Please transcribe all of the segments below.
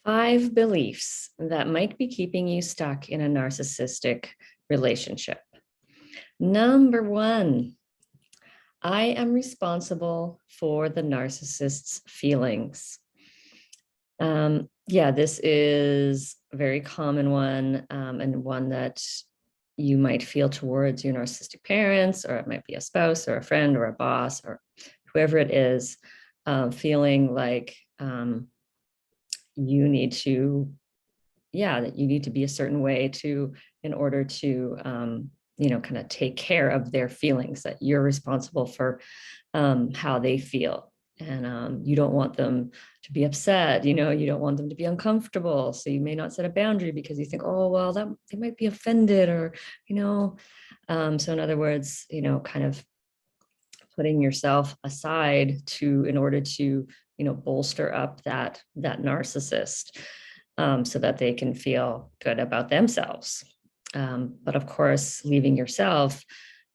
5 beliefs that might be keeping you stuck in a narcissistic relationship. Number 1, I am responsible for the narcissist's feelings. Yeah, this is a very common one, and one that you might feel towards your narcissistic parents, or it might be a spouse or a friend or a boss or whoever it is, feeling like you need to, that you need to be a certain way in order to, kind of take care of their feelings, that you're responsible for how they feel. And you don't want them to be upset, you don't want them to be uncomfortable. So you may not set a boundary because you think, oh, well, that they might be offended, or, so in other words, kind of putting yourself aside in order to, bolster up that narcissist, so that they can feel good about themselves. But of course, leaving yourself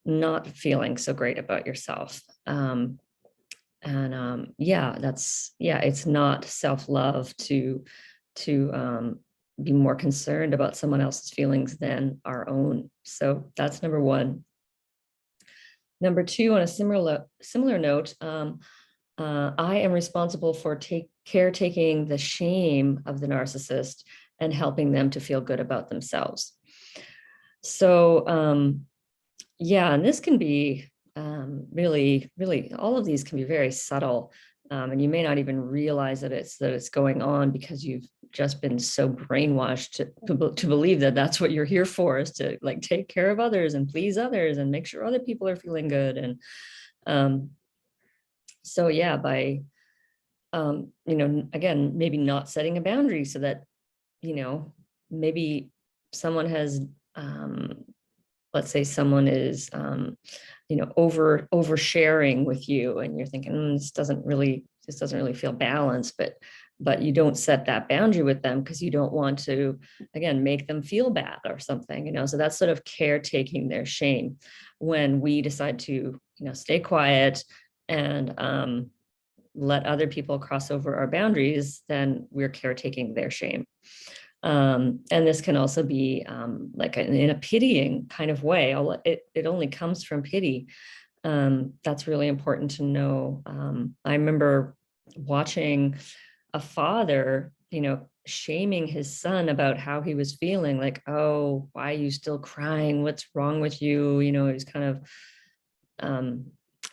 not feeling so great about yourself. It's not self-love to be more concerned about someone else's feelings than our own. So that's number 1. Number 2, on a similar note, I am responsible for caretaking the shame of the narcissist and helping them to feel good about themselves. So, and this can be really, really, all of these can be very subtle, and you may not even realize that it's going on because you've just been so brainwashed to believe that that's what you're here for, is to like take care of others and please others and make sure other people are feeling good. And by again, maybe not setting a boundary so that, maybe someone has, let's say someone is, oversharing with you, and you're thinking, this doesn't really feel balanced, but you don't set that boundary with them because you don't want to, again, make them feel bad or something, so that's sort of caretaking their shame. When we decide to, stay quiet and let other people cross over our boundaries, then we're caretaking their shame. And this can also be like in a pitying kind of way. It only comes from pity. That's really important to know. I remember watching a father, shaming his son about how he was feeling, like, oh, why are you still crying? What's wrong with you? He's kind of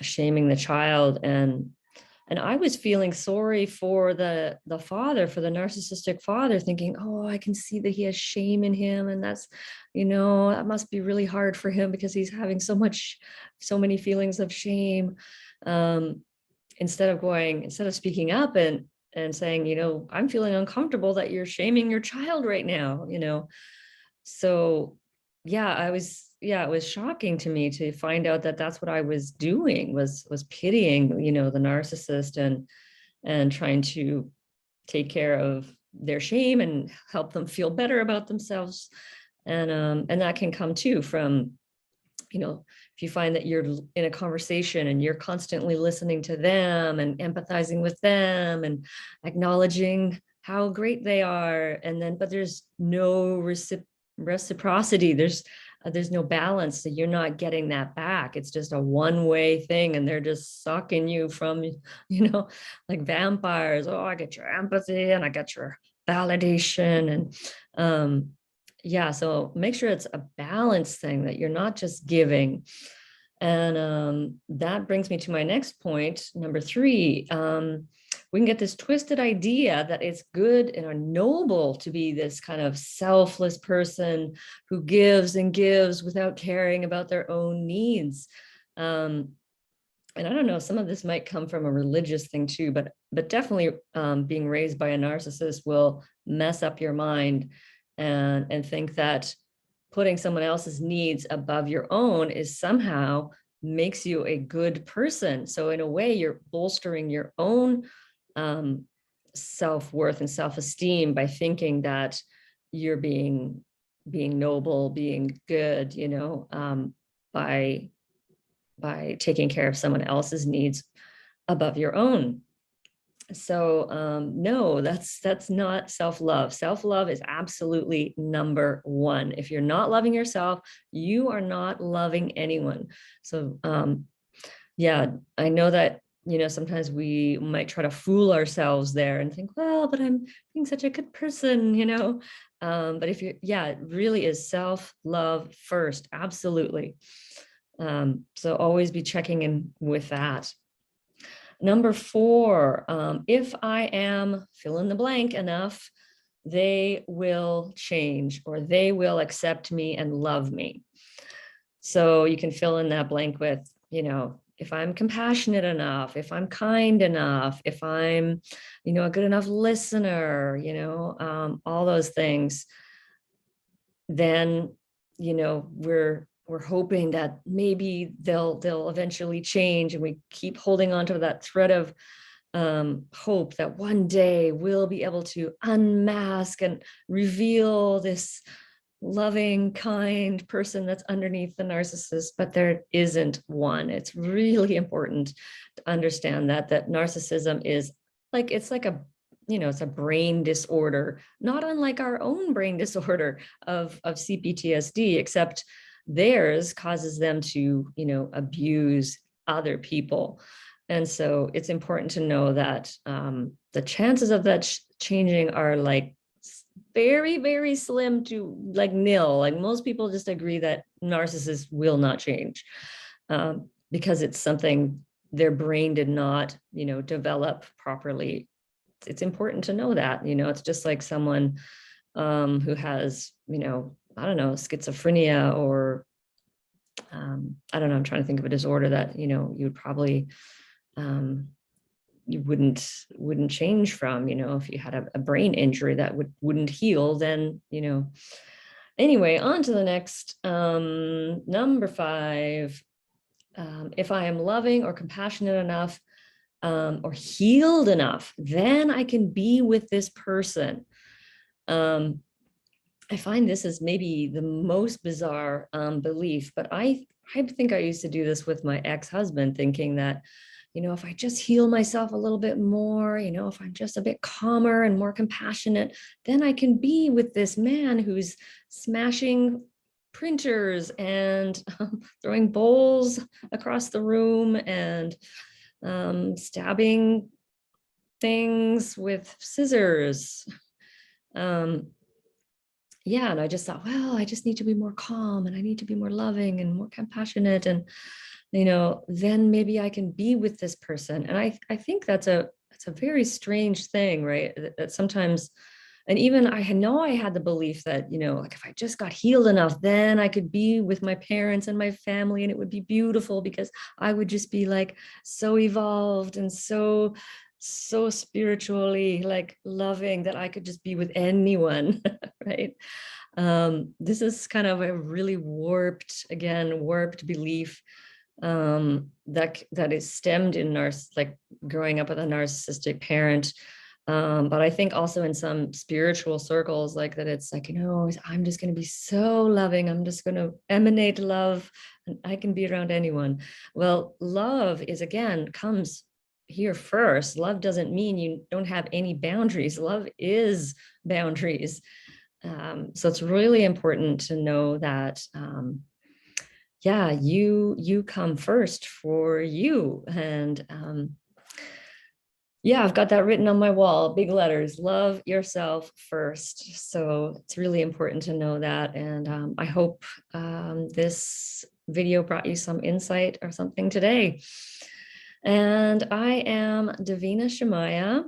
shaming the child. And I was feeling sorry for the father, for the narcissistic father, thinking, oh, I can see that he has shame in him. And that's, that must be really hard for him because he's having so many feelings of shame. Instead of speaking up and saying, I'm feeling uncomfortable that you're shaming your child right now, So it was shocking to me to find out that that's what I was doing, was pitying, the narcissist and trying to take care of their shame and help them feel better about themselves. And that can come too from, if you find that you're in a conversation and you're constantly listening to them and empathizing with them and acknowledging how great they are, but there's no reciprocity, there's no balance, so you're not getting that back. It's just a one-way thing, and they're just sucking you from, like vampires. Oh, I get your empathy and I get your validation. And so make sure it's a balanced thing, that you're not just giving. And that brings me to my next point, number 3. We can get this twisted idea that it's good and noble to be this kind of selfless person who gives and gives without caring about their own needs. And I don't know, some of this might come from a religious thing too, but definitely being raised by a narcissist will mess up your mind and think that putting someone else's needs above your own is somehow makes you a good person. So in a way, you're bolstering your own self-worth and self-esteem by thinking that you're being noble, being good, by taking care of someone else's needs above your own. So no, that's not self-love. Self-love is absolutely number one. If you're not loving yourself, you are not loving anyone. So yeah, I know that, sometimes we might try to fool ourselves there and think, well, but I'm being such a good person. But if you, yeah, it really is self-love first. Absolutely. So always be checking in with that. Number 4, if I am fill in the blank enough, they will change, or they will accept me and love me. So you can fill in that blank with, if I'm compassionate enough, if I'm kind enough, if I'm, a good enough listener, all those things, then, we're hoping that maybe they'll eventually change, and we keep holding on to that thread of hope that one day we'll be able to unmask and reveal this loving, kind person that's underneath the narcissist, but there isn't one. It's really important to understand that narcissism is like, it's like it's a brain disorder, not unlike our own brain disorder of C-PTSD, except theirs causes them to, abuse other people. And so it's important to know that the chances of that changing are like very, very slim to like nil. Like most people just agree that narcissists will not change because it's something their brain did not, develop properly. It's important to know that, it's just like someone who has, I don't know, schizophrenia, or I don't know, I'm trying to think of a disorder that, you would probably, you wouldn't change from, if you had a brain injury that wouldn't heal, then, anyway, on to the next, number 5. If I am loving or compassionate enough, or healed enough, then I can be with this person. I find this is maybe the most bizarre belief, but I think I used to do this with my ex-husband, thinking that, if I just heal myself a little bit more, if I'm just a bit calmer and more compassionate, then I can be with this man who's smashing printers and throwing bowls across the room and stabbing things with scissors. Yeah, and I just thought, well, I just need to be more calm, and I need to be more loving and more compassionate, and then maybe I can be with this person. And I think that's a very strange thing, right? That sometimes, and even I know I had the belief that, like if I just got healed enough, then I could be with my parents and my family, and it would be beautiful because I would just be like so evolved and so spiritually like loving that I could just be with anyone, right? This is kind of a really warped belief that is stemmed in like growing up with a narcissistic parent. But I think also in some spiritual circles, like that, it's like, I'm just going to be so loving. I'm just going to emanate love, and I can be around anyone. Well, love is, again, comes here first. Love doesn't mean you don't have any boundaries. Love is boundaries. So it's really important to know that, yeah, you come first for you. And yeah, I've got that written on my wall, big letters, love yourself first. So it's really important to know that. And I hope this video brought you some insight or something today. And I am Davina Shemaya,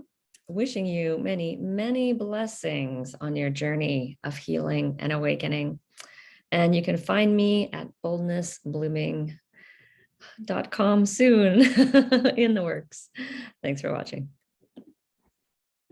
wishing you many, many blessings on your journey of healing and awakening. And you can find me at boldnessblooming.com soon, in the works. Thanks for watching.